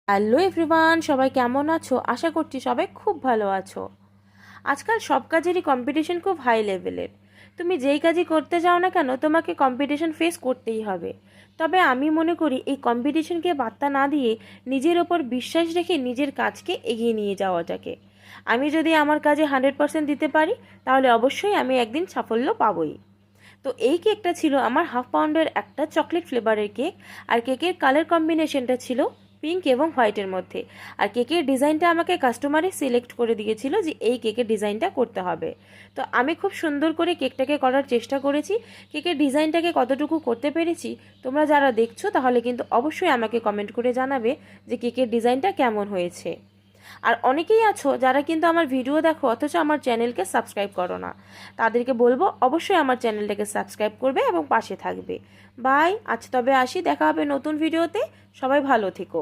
Hello everyone, সবাই কেমন আছো? আশা করছি সবাই খুব ভালো আছো। আজকাল সব কাজেরই কম্পিটিশন খুব হাই লেভেলের। তুমি যেই কাজই করতে যাও না কেন, তোমাকে কম্পিটিশন ফেস করতেই হবে। তবে আমি মনে করি এই কম্পিটিশনকে পাত্তা না দিয়ে নিজের ওপর বিশ্বাস রেখে নিজের কাজকে এগিয়ে নিয়ে যাওয়াটাকে। আমি যদি আমার কাজে 100% দিতে পারি, তাহলে অবশ্যই আমি একদিন সাফল্য পাবোই। তো এই কেকটা ছিল আমার হাফ পাউন্ডের একটা চকলেট ফ্লেভারের কেক। আর কেকের কালার কম্বিনেশনটা ছিল পিঙ্ক এবং হোয়াইটের মধ্যে। আর কেকের ডিজাইনটা আমাকে কাস্টমারই সিলেক্ট করে দিয়েছিল যে এই কেকের ডিজাইনটা করতে হবে। তো আমি খুব সুন্দর করে কেকটাকে করার চেষ্টা করেছি। কেকের ডিজাইনটাকে কতটুকু করতে পেরেছি তোমরা যারা দেখছো তাহলে কিন্তু অবশ্যই আমাকে কমেন্ট করে জানাবে যে কেকের ডিজাইনটা কেমন হয়েছে। আর অনেকেই আছো যারা কিন্তু আমার ভিডিও দেখো অথচ আমার চ্যানেলকে সাবস্ক্রাইব করো না। তাদেরকে বলবো অবশ্যই আমার চ্যানেলটাকে সাবস্ক্রাইব করবে এবং পাশে থাকবে। বাই, আজ তবে আসি, দেখা হবে নতুন ভিডিওতে। সবাই ভালো থেকো।